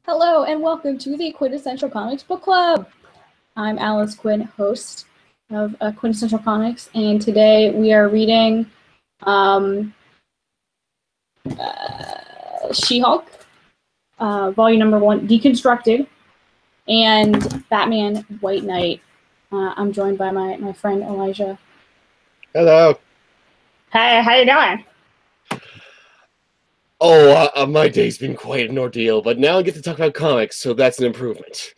Hello and welcome to the Quintessential Comics Book Club. I'm Alice Quinn, host of Quintessential Comics, and today we are reading She-Hulk, volume number 1, Deconstructed, and Batman White Knight. I'm joined by my friend Elijah. Hello. Hey, how you doing? Oh, my day's been quite an ordeal, but now I get to talk about comics, so that's an improvement.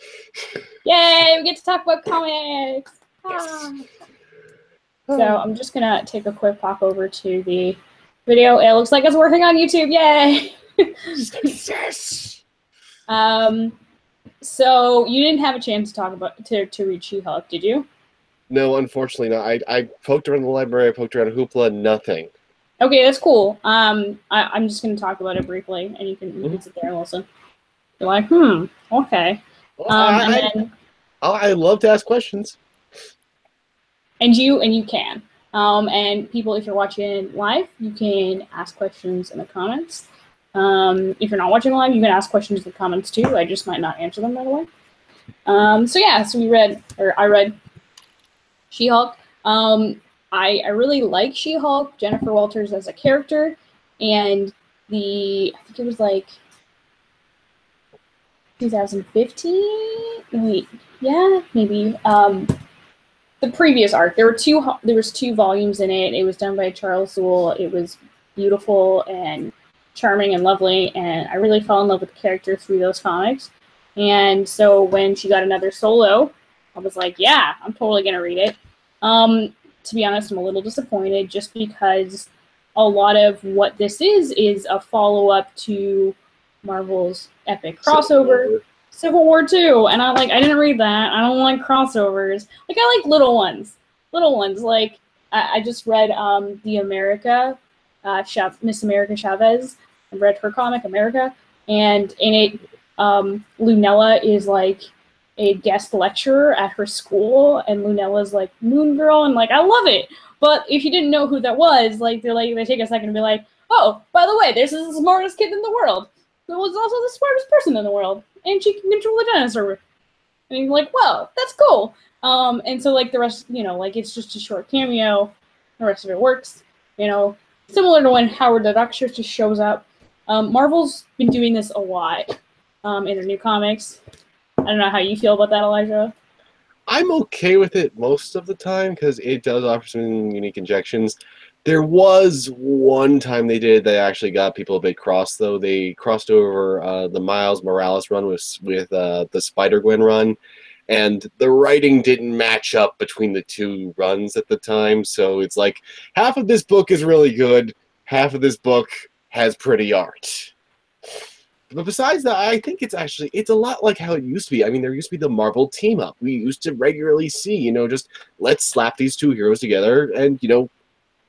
Yay, we get to talk about comics! Yes. So I'm just going to take a quick pop over to the video. It looks like it's working on YouTube. Yay! Success! So you didn't have a chance to talk about to read She-Hulk, did you? No, unfortunately not. I poked around the library, I poked around Hoopla, nothing. Okay, that's cool. I'm just going to talk about it briefly, and you can sit there and listen. You're like, okay. Well, I love to ask questions. And you can. And people, if you're watching live, you can ask questions in the comments. If you're not watching live, you can ask questions in the comments too. I just might not answer them right away. So I read She-Hulk. I really like She-Hulk, Jennifer Walters as a character, and I think it was like 2015. Wait, yeah, maybe. The previous arc. There was two volumes in it. It was done by Charles Soule. It was beautiful and charming and lovely, and I really fell in love with the character through those comics. And so when she got another solo, I was like, yeah, I'm totally gonna read it. To be honest, I'm a little disappointed just because a lot of what this is a follow-up to Marvel's epic crossover, Civil War 2, and I didn't read that. I don't like crossovers. Like, I like little ones. Like, I just read the Miss America Chavez. I read her comic, America, and in it, Lunella is like a guest lecturer at her school, and Lunella's like Moon Girl, and like, I love it. But if you didn't know who that was, like, they take a second to be like, oh, by the way, this is the smartest kid in the world. Who was also the smartest person in the world, and she can control the dinosaur. And you're like, well, that's cool. And so, like, the rest, like, it's just a short cameo. The rest of it works, similar to when Howard the Duck just shows up. Marvel's been doing this a lot in their new comics. I don't know how you feel about that, Elijah. I'm okay with it most of the time because it does offer some unique injections. There was one time they did that actually got people a bit cross, though. They crossed over the Miles Morales run with the Spider-Gwen run, and the writing didn't match up between the two runs at the time, so it's like half of this book is really good, half of this book has pretty art. But besides that, I think it's a lot like how it used to be. I mean, there used to be the Marvel team-up. We used to regularly see, just let's slap these two heroes together and,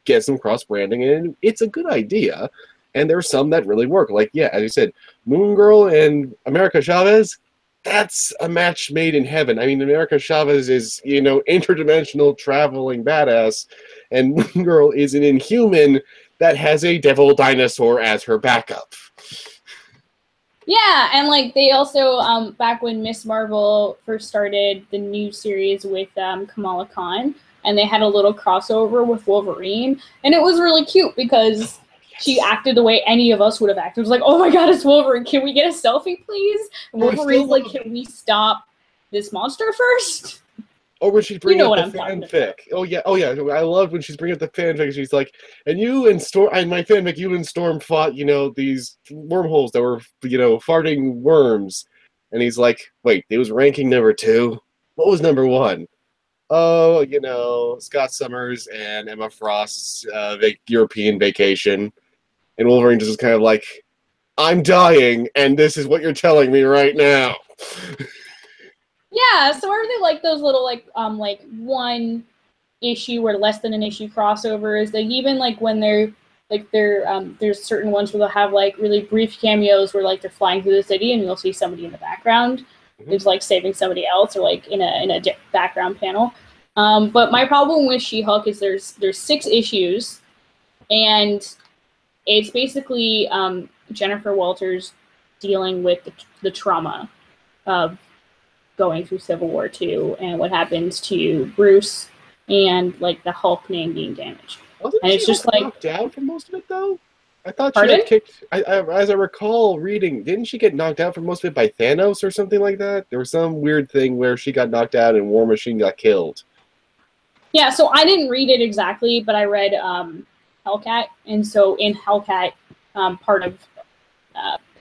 get some cross-branding, and it's a good idea. And there are some that really work. Like, yeah, as you said, Moon Girl and America Chavez, that's a match made in heaven. I mean, America Chavez is, interdimensional traveling badass, and Moon Girl is an Inhuman that has a devil dinosaur as her backup. Yeah, and like they also back when Miss Marvel first started the new series with Kamala Khan, and they had a little crossover with Wolverine, and it was really cute because she acted the way any of us would have acted. It was like, oh my god, it's Wolverine. Can we get a selfie, please? And Wolverine's like, can we stop this monster first? Or when she's bringing up the fanfic. Oh yeah. I love when she's bringing up the fanfic. She's like, and you and Storm, and my fanfic, you and Storm fought, these wormholes that were, farting worms. And he's like, wait, it was ranking number 2? What was number 1? Oh, Scott Summers and Emma Frost's European vacation. And Wolverine just is kind of like, I'm dying, and this is what you're telling me right now. Yeah, so I really like those little like one issue or less than an issue crossovers. Like, even like when they're there's certain ones where they'll have like really brief cameos where like they're flying through the city and you'll see somebody in the background who's like saving somebody else or like in a background panel. But my problem with She-Hulk is there's 6 issues, and it's basically Jennifer Walters dealing with the trauma of going through Civil War II and what happens to Bruce and like the Hulk name being damaged. Wasn't And she it's just like, knocked out for most of it though? I thought she pardon? got kicked. As I recall reading, didn't she get knocked out for most of it by Thanos or something like that? There was some weird thing where she got knocked out and War Machine got killed. Yeah, so I didn't read it exactly, but I read Hellcat, and so in Hellcat, part of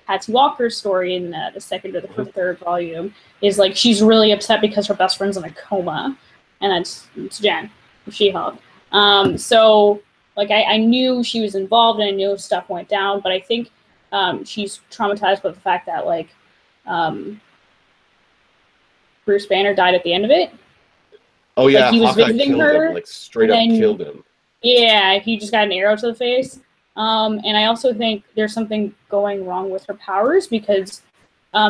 Patsy Walker's story in the second or the third volume is like she's really upset because her best friend's in a coma, and it's Jen, She-Hulk. So like I knew she was involved and I knew stuff went down, but I think she's traumatized by the fact that like Bruce Banner died at the end of it. Oh yeah, Like he was Hawkeye visiting killed her, him, like straight and up then killed him. yeah, he just got an arrow to the face. And I also think there's something going wrong with her powers because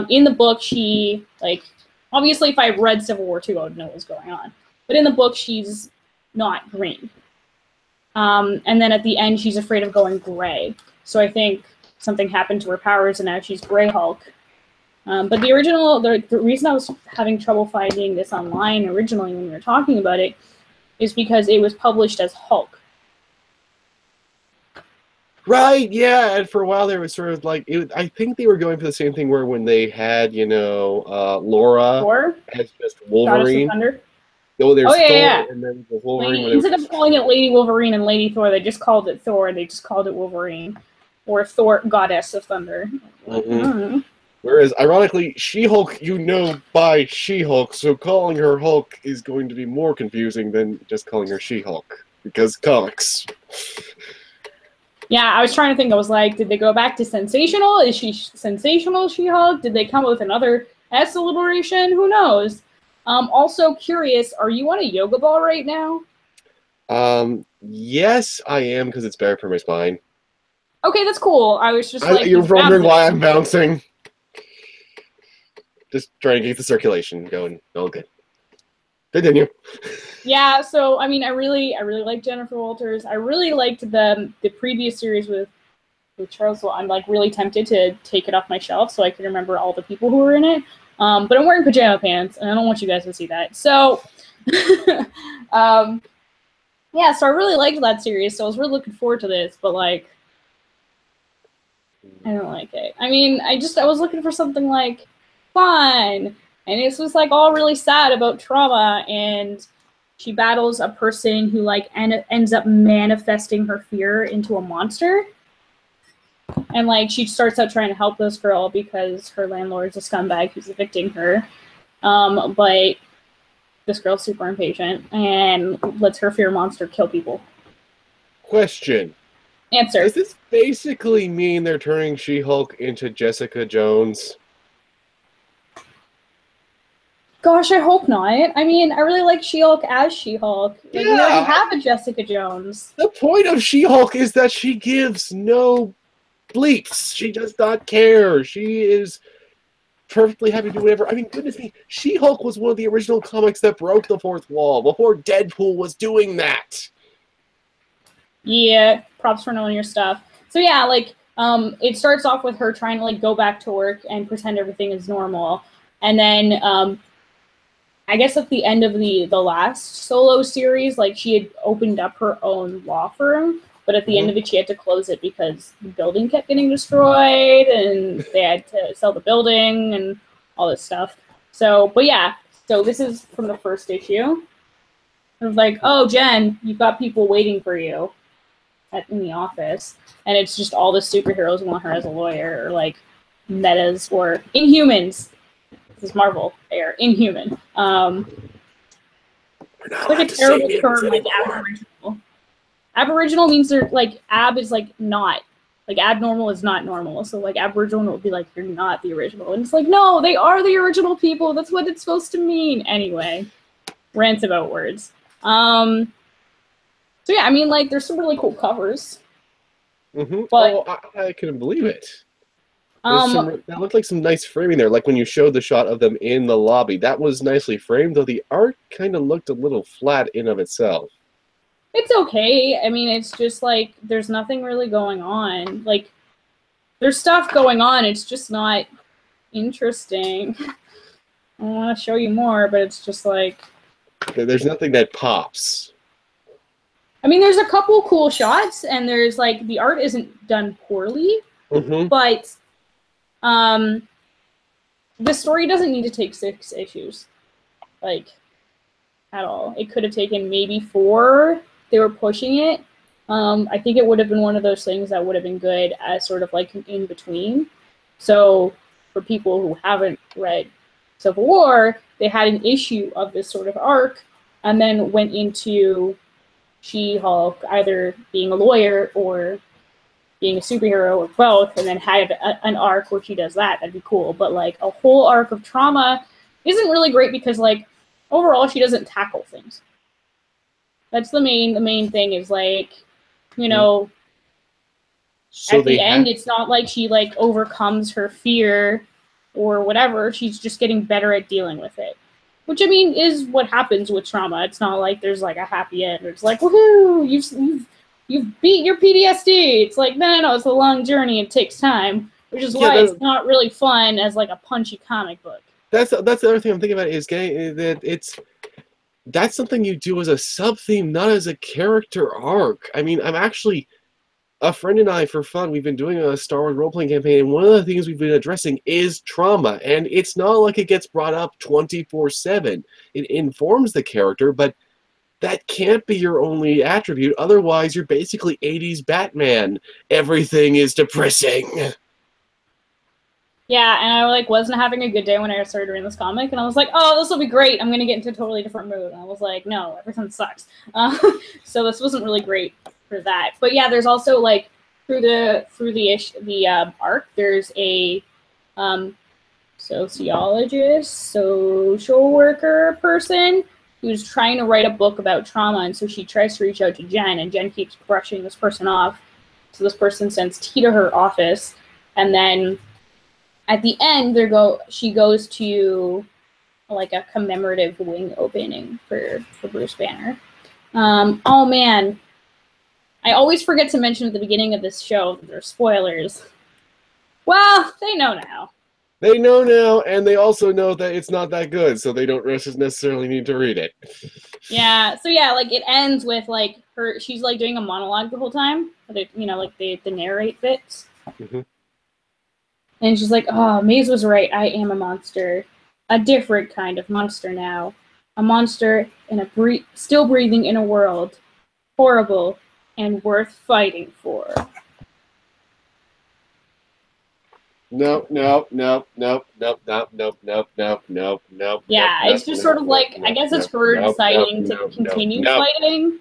in the book she like obviously if I read Civil War II I would know what was going on, but in the book she's not green. And then at the end she's afraid of going gray. So I think something happened to her powers and now she's Gray Hulk. But the original, the reason I was having trouble finding this online originally when we were talking about it is because it was published as Hulk. Right, yeah, and for a while there was sort of like, I think they were going for the same thing where when they had, Laura Thor? as just Goddess of Wolverine. Thunder? Oh, there's Yeah, Thor, yeah. and then the Wolverine. Lady, instead of calling it Lady Wolverine and Lady Thor, they just called it Thor, and they just called it Wolverine. Or Thor, Goddess of Thunder. Mm-hmm. Whereas, ironically, She-Hulk, by She-Hulk, so calling her Hulk is going to be more confusing than just calling her She-Hulk, because comics. Yeah, I was trying to think. I was like, did they go back to sensational? Is she sensational She-Hulk? Did they come up with another S alliteration? Who knows? Also curious, are you on a yoga ball right now? Yes, I am, because it's better for my spine. Okay, that's cool. I was just like, You're wondering bouncing. why I'm bouncing? Just trying to get the circulation going. All good. Continue. Yeah, so I mean, I really like Jennifer Walters. I really liked the previous series with Charles. Well, I'm like really tempted to take it off my shelf so I can remember all the people who were in it. But I'm wearing pajama pants, and I don't want you guys to see that. So, yeah, so I really liked that series. So I was really looking forward to this, but like, I don't like it. I mean, I was looking for something like fun, and it was like all really sad about trauma, and she battles a person who like ends up manifesting her fear into a monster. And like she starts out trying to help this girl because her landlord's a scumbag who's evicting her. But this girl's super impatient and lets her fear monster kill people. Question. Answer. Does this basically mean they're turning She-Hulk into Jessica Jones? Gosh, I hope not. I mean, I really like She-Hulk as She-Hulk. Like, we already have a Jessica Jones. The point of She-Hulk is that she gives no bleeps. She does not care. She is perfectly happy to do whatever. I mean, goodness me, She-Hulk was one of the original comics that broke the fourth wall before Deadpool was doing that. Yeah, props for knowing your stuff. So yeah, like, it starts off with her trying to like go back to work and pretend everything is normal. And then I guess at the end of the last solo series, like she had opened up her own law firm, but at the end of it, she had to close it because the building kept getting destroyed, and they had to sell the building and all this stuff. So, but yeah, so this is from the first issue. It was like, oh, Jen, you've got people waiting for you in the office, and it's just all the superheroes want her as a lawyer, or like metas or Inhumans. This is Marvel. They are inhuman. Like a terrible term, like aboriginal. Aboriginal means they're like ab is like not. Like abnormal is not normal. So like aboriginal would be like you're not the original. And it's like, no, they are the original people. That's what it's supposed to mean. Anyway. Rants about words. So yeah, I mean like there's some really cool covers. But I couldn't believe it. That looked like some nice framing there. Like when you showed the shot of them in the lobby, that was nicely framed, though the art kind of looked a little flat in of itself. It's okay. I mean, it's just like there's nothing really going on. Like there's stuff going on. It's just not interesting. I want to show you more, but it's just like... There's nothing that pops. I mean, there's a couple cool shots, and there's, like, the art isn't done poorly, but the story doesn't need to take 6 issues, like, at all. It could have taken maybe 4. They were pushing it. I think it would have been one of those things that would have been good as sort of like an in-between. So for people who haven't read Civil War, they had an issue of this sort of arc and then went into She-Hulk either being a lawyer or being a superhero or both, and then had an arc where she does that. That'd be cool. But like a whole arc of trauma isn't really great because like overall she doesn't tackle things. That's the main thing is like, you know, so at the end it's not like she like overcomes her fear or whatever. She's just getting better at dealing with it. Which I mean is what happens with trauma. It's not like there's like a happy end. It's like, woohoo, you've beat your PTSD. It's like, no, it's a long journey. It takes time, which is why it's not really fun as like a punchy comic book. That's the other thing I'm thinking about is getting that that's something you do as a sub-theme, not as a character arc. I mean, I'm actually a friend and I, for fun, we've been doing a Star Wars role-playing campaign, and one of the things we've been addressing is trauma, and it's not like it gets brought up 24/7. It informs the character, but that can't be your only attribute. Otherwise, you're basically 80s Batman. Everything is depressing. Yeah, and I like wasn't having a good day when I started reading this comic, and I was like, oh, this will be great. I'm going to get into a totally different mood. And I was like, no, everything sucks. So this wasn't really great for that. But yeah, there's also like through the arc, there's a sociologist, social worker person who's trying to write a book about trauma, and so she tries to reach out to Jen, and Jen keeps brushing this person off. So this person sends T to her office, and then at the end, she goes to like a commemorative wing opening for Bruce Banner. Oh man, I always forget to mention at the beginning of this show that there's spoilers. Well, they know now. They know now, and they also know that it's not that good, so they don't necessarily need to read it. Yeah, so yeah, like it ends with like she's like doing a monologue the whole time. Like the narrate bits. Mm-hmm. And she's like, oh, Maze was right. I am a monster. A different kind of monster now. A monster in still breathing in a world. Horrible and worth fighting for. Nope. Yeah, it's just sort of like, I guess it's her deciding to continue fighting.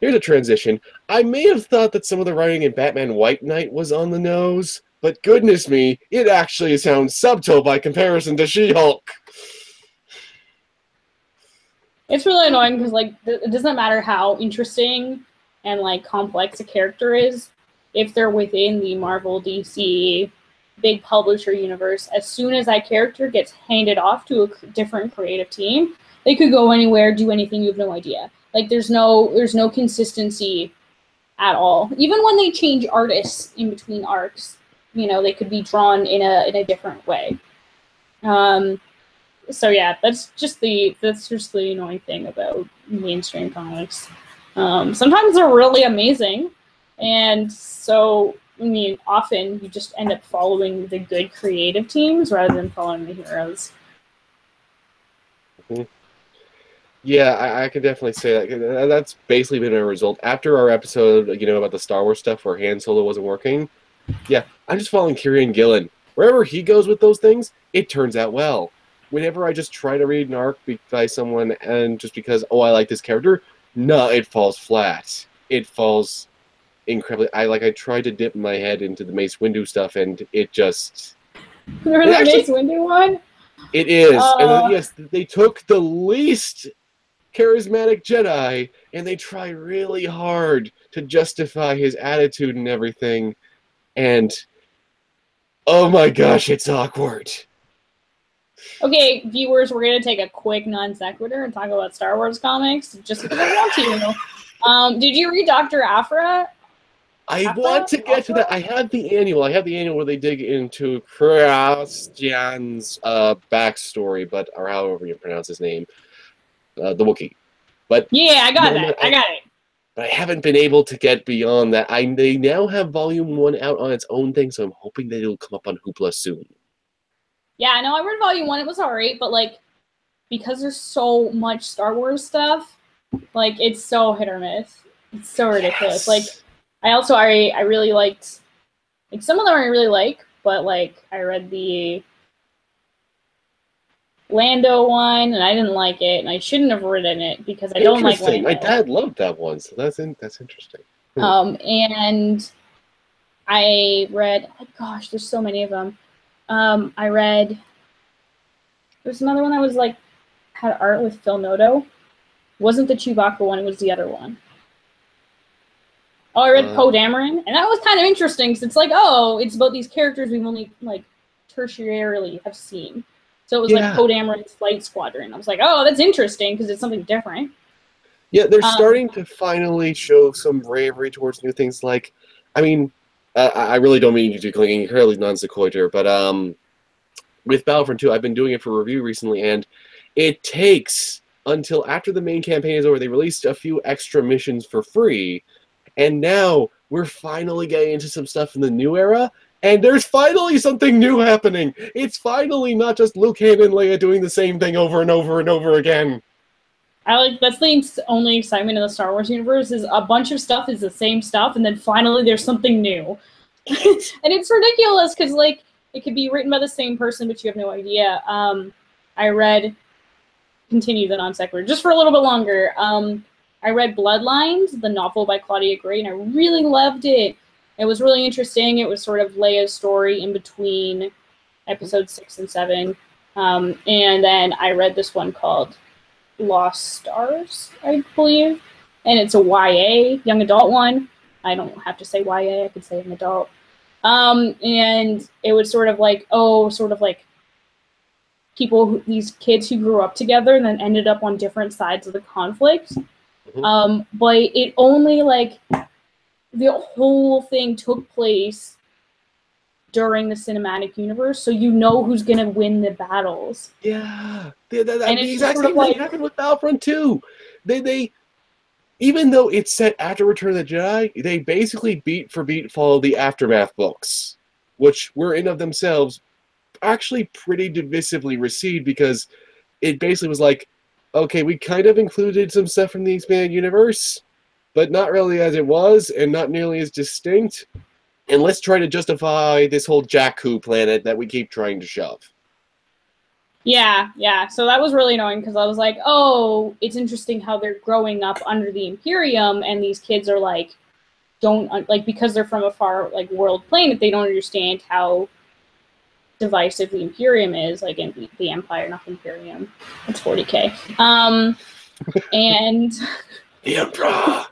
Here's a transition. I may have thought that some of the writing in Batman White Knight was on the nose, but goodness me, it actually sounds subtle by comparison to She-Hulk. It's really annoying because, like, it doesn't matter how interesting and, like, complex a character is, if they're within the Marvel, DC, big publisher universe, as soon as that character gets handed off to a different creative team, they could go anywhere, do anything, you have no idea. Like, there's no consistency at all. Even when they change artists in between arcs, they could be drawn in a different way. So yeah, that's just the annoying thing about mainstream comics. Sometimes they're really amazing, and so often you just end up following the good creative teams rather than following the heroes. Mm-hmm. Yeah, I can definitely say that. That's basically been a result. After our episode, about the Star Wars stuff where Han Solo wasn't working, yeah, I'm just following Kieran Gillen. Wherever he goes with those things, it turns out well. Whenever I just try to read an arc by someone and just because, I like this character, no, it falls flat. It falls incredibly... I tried to dip my head into the Mace Windu stuff, and it just... Remember that Mace Windu one? It is. And yes, they took the least charismatic Jedi, and they try really hard to justify his attitude and everything, and oh my gosh, it's awkward. Okay, viewers, we're gonna take a quick non sequitur and talk about Star Wars comics just because I want to. Did you read Doctor Aphra? I Aphra? want to get to that. I have the annual. I have the annual where they dig into Christian's backstory, but or however you pronounce his name, the Wookiee. But Yeah, I got beyond that. that, I got it. but I haven't been able to get beyond that. They now have Volume 1 out on its own thing, so I'm hoping that it'll come up on Hoopla soon. Yeah, no, I read Volume 1. It was alright, but like because there's so much Star Wars stuff, like it's so hit or miss. It's so ridiculous. Yes. Like I really liked like some of them I really like, but like I read the Lando one and I didn't like it, and I shouldn't have written it because I don't like Lando. My dad loved that one, so that's interesting. And I read, oh gosh, there's so many of them. I read, there's another one that was like, had art with Phil Noto. It wasn't the Chewbacca one, it was the other one. Oh, I read Poe Dameron, and that was kind of interesting because it's like, oh, it's about these characters we've only like tertiarily have seen. So it was like Poe Dameron's Flight Squadron. I was like, oh, that's interesting because it's something different. Yeah, they're starting to finally show some bravery towards new things. Like, I mean, I really don't mean you to be clinging incredibly non sequitur, but with Battlefront 2, I've been doing it for review recently, and it takes until after the main campaign is over. They released a few extra missions for free, and now we're finally getting into some stuff in the new era, and there's finally something new happening. It's finally not just Luke, Han, and Leia doing the same thing over and over and over again. I like that's the only excitement in the Star Wars universe is a bunch of stuff is the same stuff, and then finally there's something new. And it's ridiculous because like it could be written by the same person, but you have no idea. I read, continue the non sequitur just for a little bit longer. I read Bloodlines, the novel by Claudia Gray, and I really loved it. It was really interesting. It was sort of Leia's story in between episodes 6 and 7. And then I read this one called Lost Stars, I believe. And it's a YA, young adult one. I don't have to say YA, I could say an adult. And it was sort of like, people, these kids who grew up together and then ended up on different sides of the conflict. But it only, like, the whole thing took place during the cinematic universe, so you know who's going to win the battles. Yeah. The exact same thing happened with Battlefront 2. They even though it's set after Return of the Jedi, they basically beat for beat follow the Aftermath books, which were in of themselves actually pretty divisively received because it basically was like, okay, we kind of included some stuff from the expanded universe, but not really as it was and not nearly as distinct. And let's try to justify this whole Jakku planet that we keep trying to shove. Yeah. So that was really annoying because I was like, oh, it's interesting how they're growing up under the Imperium, and these kids are like, because they're from a far like world planet, they don't understand how divisive the Imperium is, like in the Empire, not the Imperium. It's 40K. And the Emperor.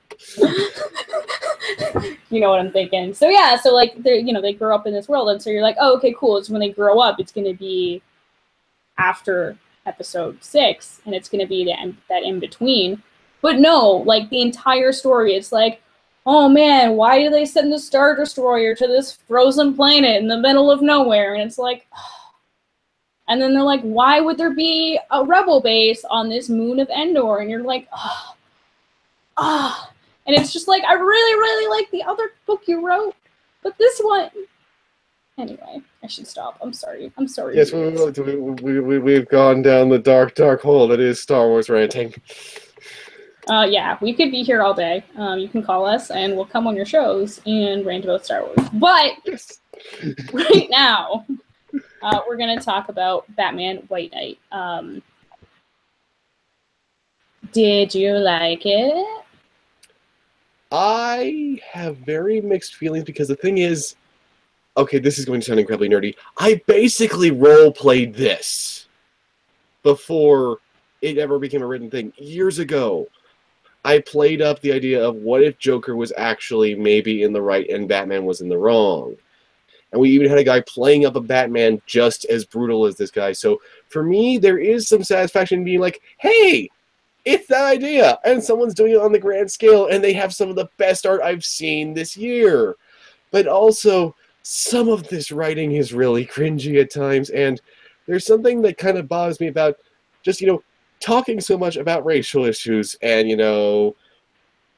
You know what I'm thinking. So yeah, so like they grow up in this world, and so you're like, oh, okay, cool. It's when they grow up, it's going to be after episode 6, and it's going to be that in between. But no, like the entire story, it's like, oh man, why do they send the Star Destroyer to this frozen planet in the middle of nowhere? And it's like, and then they're like, why would there be a rebel base on this moon of Endor? And you're like, and it's just like, I really, really like the other book you wrote, but this one. Anyway, I should stop. I'm sorry. Yes, we've gone down the dark hole that is Star Wars ranting. Yeah, we could be here all day. You can call us, and we'll come on your shows and rant about Star Wars. But right now, we're going to talk about Batman White Knight. Did you like it? I have very mixed feelings because the thing is, okay, this is going to sound incredibly nerdy. I basically role-played this before it ever became a written thing. Years ago, I played up the idea of what if Joker was actually maybe in the right and Batman was in the wrong. And we even had a guy playing up a Batman just as brutal as this guy. So for me, there is some satisfaction in being like, hey, it's that idea, and someone's doing it on the grand scale, and they have some of the best art I've seen this year. But also, some of this writing is really cringy at times, and there's something that kind of bothers me about just, talking so much about racial issues and, all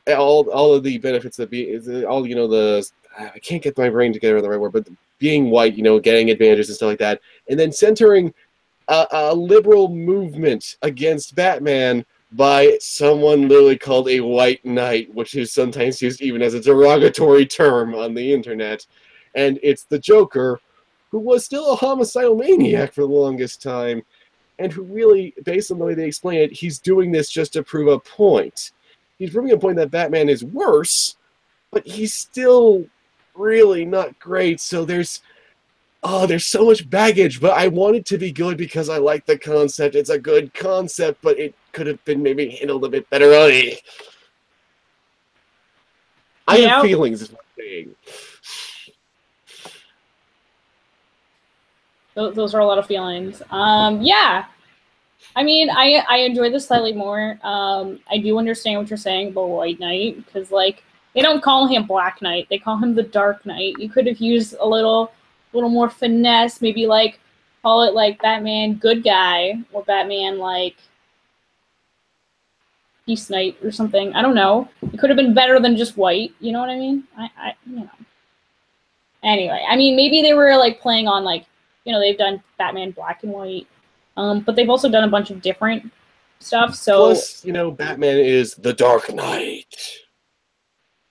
of the benefits that all, the, I can't get my brain together the right word, but being white, getting advantages and stuff like that, and then centering a liberal movement against Batman by someone literally called a white knight, which is sometimes used even as a derogatory term on the internet. And it's the Joker, who was still a homicidal maniac for the longest time, and who really, based on the way they explain it, he's doing this just to prove a point. He's proving a point that Batman is worse, but he's still really not great, so there's so much baggage, but I want it to be good because I like the concept. It's a good concept, but it could have been maybe handled a bit better. I have feelings, is what I'm saying. Those are a lot of feelings. Yeah. I mean, I enjoy this slightly more. I do understand what you're saying about White Knight, because, like, they don't call him Black Knight. They call him the Dark Knight. You could have used a little more finesse, maybe, like, call it, like, Batman Good Guy, or Batman, like, Peace Knight or something. I don't know. It could have been better than just white. You know what I mean? Anyway, I mean, maybe they were, like, playing on, like, they've done Batman Black and White. But they've also done a bunch of different stuff. So plus, Batman is the Dark Knight.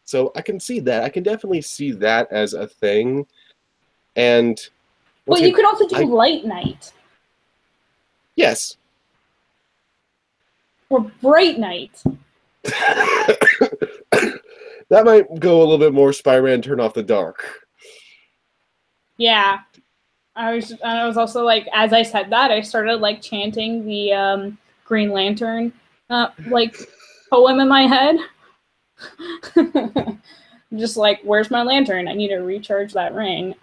So I can see that. I can definitely see that as a thing. And but you could also do Light Knight. Yes. Or Bright Knight. That might go a little bit more Spider-Man Turn Off the Dark. Yeah. I was also, like, as I said that, I started, like, chanting the Green Lantern like poem in my head. Just like, where's my lantern? I need to recharge that ring.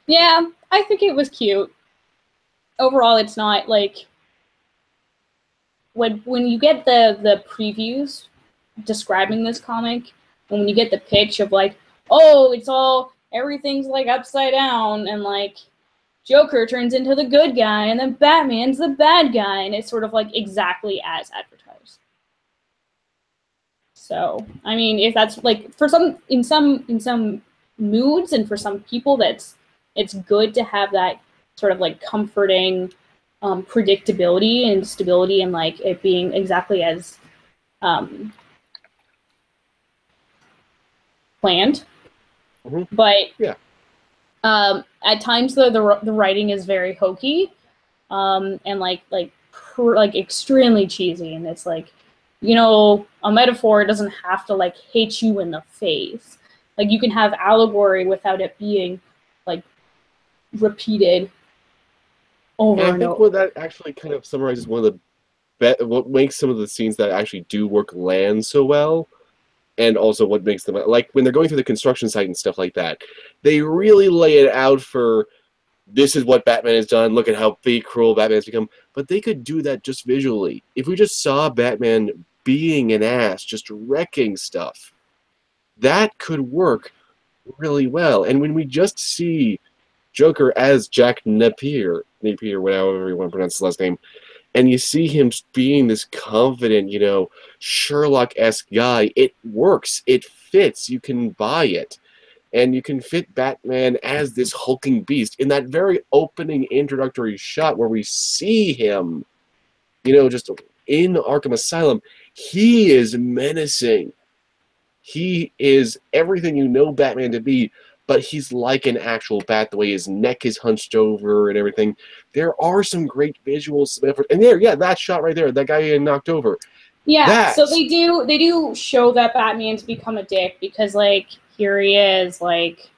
Yeah, I think it was cute. Overall, it's not, like, when you get the previews describing this comic, and when you get the pitch of, like, oh, everything's, like, upside down, and, like, Joker turns into the good guy, and then Batman's the bad guy, and it's sort of, like, exactly as advertised. So, I mean, if that's, like, in some moods and for some people, it's good to have that sort of, like, comforting predictability and stability, and, like, it being exactly as planned. Mm-hmm. But yeah. At times, the writing is very hokey, and like extremely cheesy, and it's like, a metaphor doesn't have to, like, hit you in the face. Like, you can have allegory without it being, like, repeated over and over. I think what that actually kind of summarizes one of the what makes some of the scenes that actually do work land so well. And also what makes them, like, when they're going through the construction site and stuff like that, they really lay it out for, this is what Batman has done, look at how big, cruel Batman's become. But they could do that just visually. If we just saw Batman being an ass, just wrecking stuff, that could work really well. And when we just see Joker as Jack Napier, whatever you want to pronounce his last name, and you see him being this confident, Sherlock-esque guy, it works. It fits. You can buy it. And you can fit Batman as this hulking beast. In that very opening introductory shot where we see him, just in Arkham Asylum, he is menacing. He is everything you know Batman to be, but he's like an actual bat, the way his neck is hunched over and everything. There are some great visuals, and that shot right there, that guy getting knocked over. Yeah, so they do show that Batman's become a dick, because, like, here he is, like,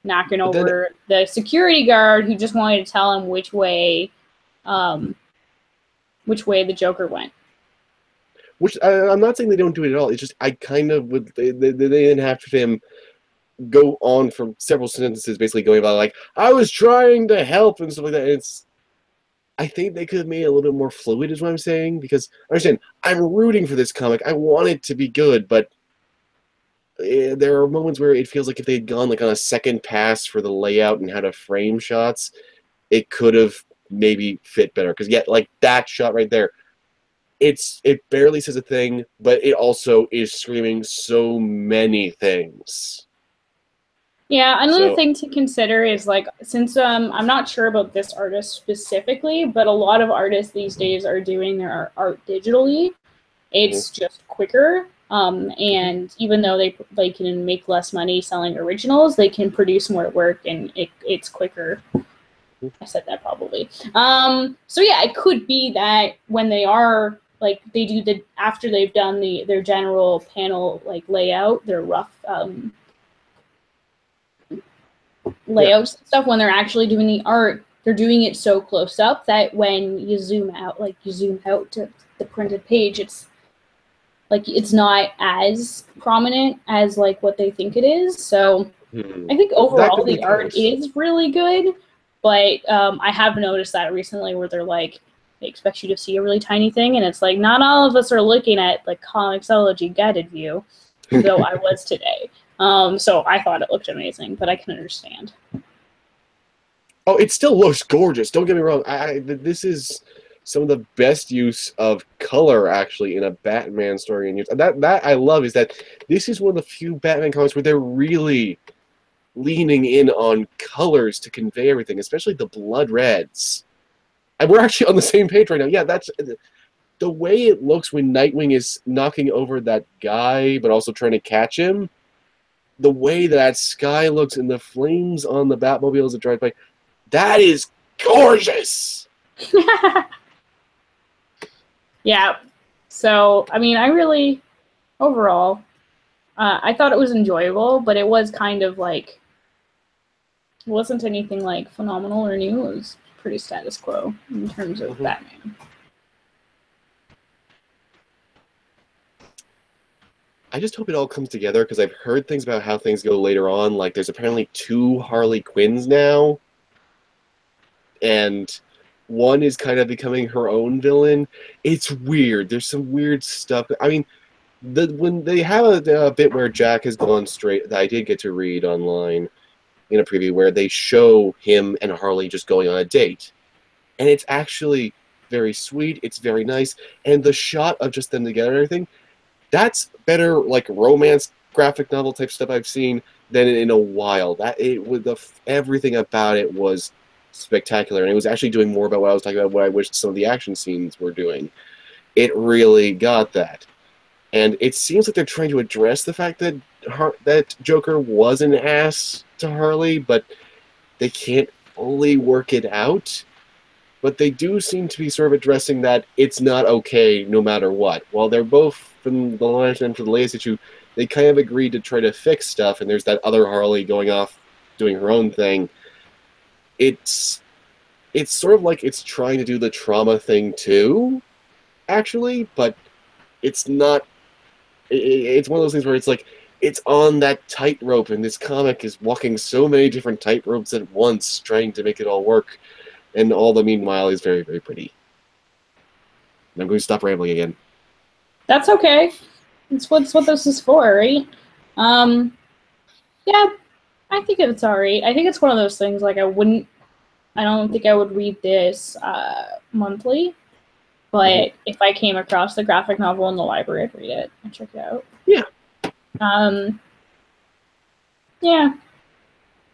knocking over the security guard who just wanted to tell him which way the Joker went. Which I'm not saying they don't do it at all. It's just I kind of would they didn't have him go on for several sentences basically going about like, I was trying to help and stuff like that. And I think they could have made it a little bit more fluid is what I'm saying, because understand, I'm rooting for this comic. I want it to be good, but there are moments where it feels like if they'd gone like on a second pass for the layout and how to frame shots, it could have maybe fit better. Because yeah, like that shot right there, it barely says a thing, but it also is screaming so many things. Yeah, another So thing to consider is like, since I'm not sure about this artist specifically, but a lot of artists these days are doing their art digitally. It's just quicker, and even though they can make less money selling originals, they can produce more work, and it's quicker. I said that probably. So yeah, it could be that when they are like they do the after they've done their general panel like layout, their rough layouts and stuff, when they're actually doing the art, they're doing it so close up that when you zoom out to the printed page, it's like it's not as prominent as like what they think it is. So I think overall the art is really good, but I have noticed that recently where they're like, they expect you to see a really tiny thing, and it's like not all of us are looking at like Comixology guided view, though I was today. So I thought it looked amazing, but I can understand. Oh, it still looks gorgeous. Don't get me wrong. This is some of the best use of color actually in a Batman story in years. That I love is that this is one of the few Batman comics where they're really leaning in on colors to convey everything, especially the blood reds. And we're actually on the same page right now. Yeah, that's the way it looks when Nightwing is knocking over that guy, but also trying to catch him. The way that sky looks and the flames on the Batmobile as it drives by, that is gorgeous. Yeah. So, I mean, I really, overall, I thought it was enjoyable, but it was kind of like, it wasn't anything like phenomenal or new. It was pretty status quo in terms of Batman. I just hope it all comes together because I've heard things about how things go later on. Like, there's apparently 2 Harley Quinns now, and one is kind of becoming her own villain. It's weird. There's some weird stuff. I mean, when they have a bit where Jack has gone straight, that I did get to read online in a preview, where they show him and Harley just going on a date, and it's actually very sweet. It's very nice, and the shot of just them together and everything. That's better, like romance graphic novel type stuff I've seen than in a while. Everything about it was spectacular, and it was actually doing more about what I was talking about. What I wished some of the action scenes were doing. It really got that, and it seems like they're trying to address the fact that that Joker was an ass to Harley, but they can't fully work it out. But they do seem to be sort of addressing that it's not okay no matter what. While they're both from the last end for the latest issue, they kind of agreed to try to fix stuff, and there's that other Harley going off doing her own thing. It's sort of like it's trying to do the trauma thing too, actually, but it's not. It's one of those things where it's like it's on that tightrope, and this comic is walking so many different tightropes at once, trying to make it all work. And all the meanwhile is very, very pretty. And I'm going to stop rambling again. That's okay. It's what this is for, right? Yeah, I think it's alright. I think it's one of those things like I don't think I would read this monthly, but if I came across the graphic novel in the library, I'd read it and check it out. Yeah. Yeah.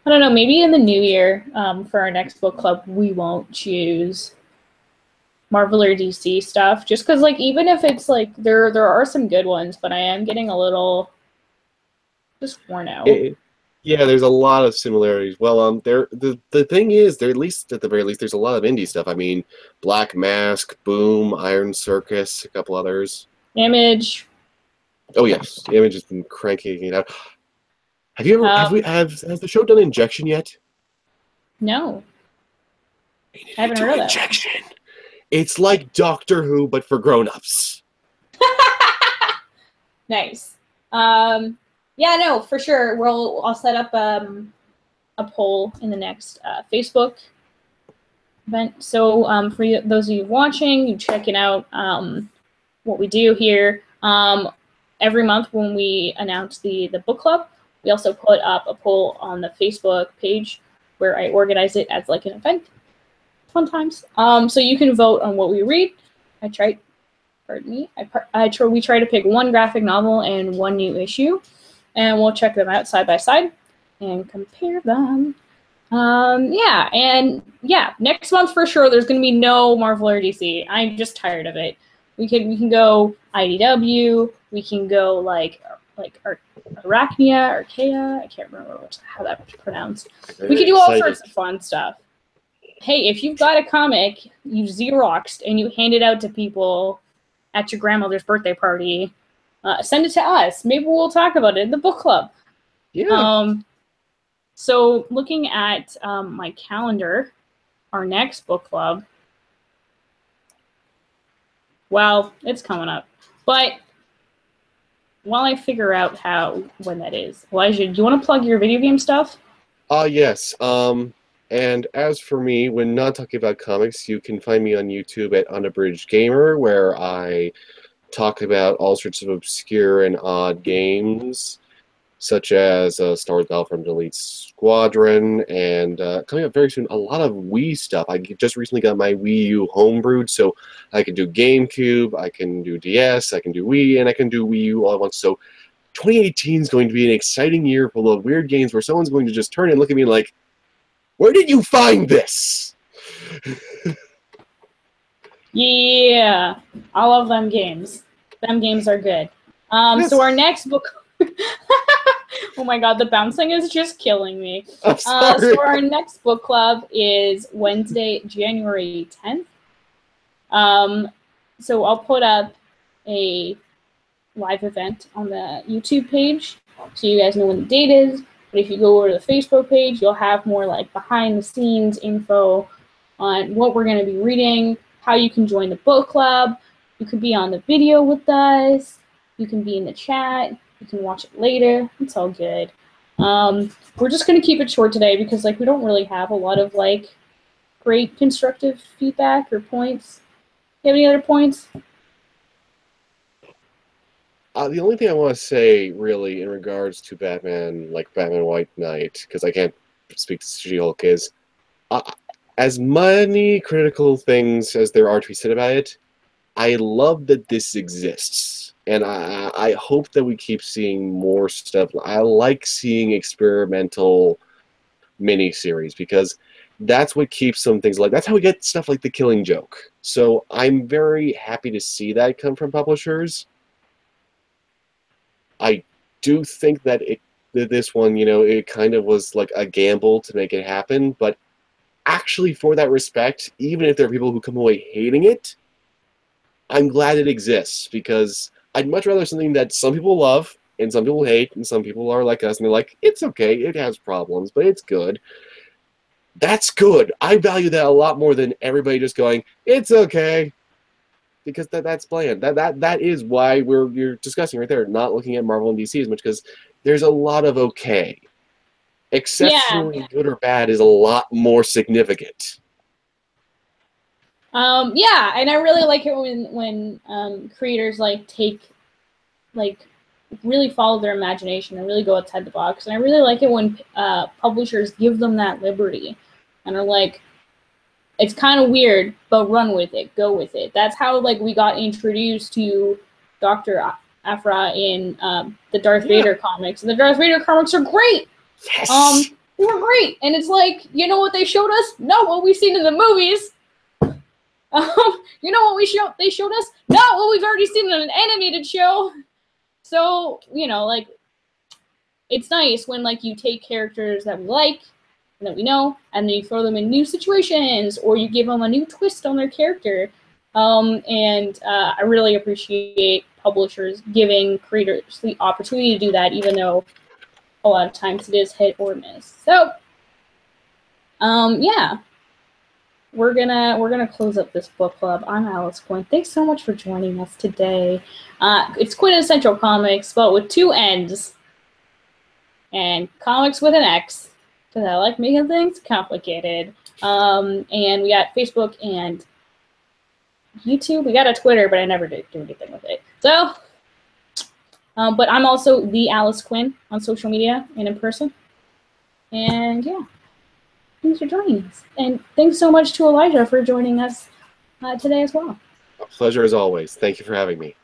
I don't know, maybe in the new year, for our next book club, we won't choose Marvel or DC stuff, just because, like, even if it's, like, there are some good ones, but I am getting a little just worn out. Yeah, there's a lot of similarities. Well, the thing is, there at least, at the very least, there's a lot of indie stuff. I mean, Black Mask, Boom, Iron Circus, a couple others. Image. Oh, yes. Image has been cranking it out. Have you ever, has the show done Injection yet? No. I haven't heard of that. Injection. It's like Doctor Who, but for grown-ups. Nice. Yeah, no, for sure. I'll set up a poll in the next Facebook event. So for those of you watching, you checking out what we do here. Every month when we announce the book club, we also put up a poll on the Facebook page where I organize it as like an event. Fun times. So you can vote on what we read. We try to pick one graphic novel and one new issue, and we'll check them out side by side and compare them. Next month for sure there's gonna be no Marvel or DC. I'm just tired of it. We can go IDW, we can go like Arachnia, Archaea, I can't remember how that's pronounced. We can do all sorts of fun stuff. Hey, if you've got a comic you Xeroxed and you hand it out to people at your grandmother's birthday party, send it to us. Maybe we'll talk about it in the book club. Yeah. So looking at my calendar, our next book club, well, it's coming up. But while I figure out when that is, Elijah, do you want to plug your video game stuff? Yes. And as for me, when not talking about comics, you can find me on YouTube at Unabridged Gamer, where I talk about all sorts of obscure and odd games, such as Star Wars Battlefront Elite Squadron, and coming up very soon, a lot of Wii stuff. I just recently got my Wii U homebrewed, so I can do GameCube, I can do DS, I can do Wii, and I can do Wii U all at once. So 2018 is going to be an exciting year full of weird games where someone's going to just turn and look at me like, where did you find this? Yeah, I love them games. Them games are good. Yes. So our next book... Oh my god, the bouncing is just killing me. I'm sorry. So our next book club is Wednesday, January 10th. So I'll put up a live event on the YouTube page so you guys know when the date is. But if you go over to the Facebook page, you'll have more like behind the scenes info on what we're going to be reading, how you can join the book club. You could be on the video with us. You can be in the chat. You can watch it later. It's all good. We're just going to keep it short today because like we don't really have a lot of like great constructive feedback or points. Do you have any other points? The only thing I want to say, really, in regards to Batman, like Batman White Knight, because I can't speak to She-Hulk, is as many critical things as there are to be said about it, I love that this exists. And I hope that we keep seeing more stuff. I like seeing experimental miniseries because that's what keeps some things like... That's how we get stuff like The Killing Joke. So I'm very happy to see that come from publishers. I do think that this one, you know, it kind of was like a gamble to make it happen, but actually for that respect, even if there are people who come away hating it, I'm glad it exists, because I'd much rather something that some people love and some people hate and some people are like us and they're like, it's okay, it has problems, but it's good. That's good. I value that a lot more than everybody just going, it's okay. Because that's bland. That is why you're discussing right there, not looking at Marvel and DC as much, because there's a lot of okay. Exceptionally good or bad is a lot more significant. Yeah, and I really like it when creators really follow their imagination and really go outside the box. And I really like it when publishers give them that liberty and are like, it's kind of weird, but run with it, go with it. That's how like we got introduced to Dr. Aphra in the Darth Vader comics. And the Darth Vader comics are great. Yes. They were great. And it's like, you know what they showed us? Not what we've seen in the movies. You know what they showed us? Not what we've already seen in an animated show. So, you know, like, it's nice when like you take characters that we like and that we know, and then you throw them in new situations, or you give them a new twist on their character. I really appreciate publishers giving creators the opportunity to do that, even though a lot of times it is hit or miss. So, yeah, we're gonna close up this book club. I'm Alice Quinn. Thanks so much for joining us today. It's Quintessential Comics, but with two N's. and comics with an X, because I like making things complicated. And we got Facebook and YouTube. We got a Twitter, but I never did do anything with it. So, but I'm also the Alice Quinn on social media and in person. And yeah, thanks for joining us. And thanks so much to Elijah for joining us today as well. A pleasure as always. Thank you for having me.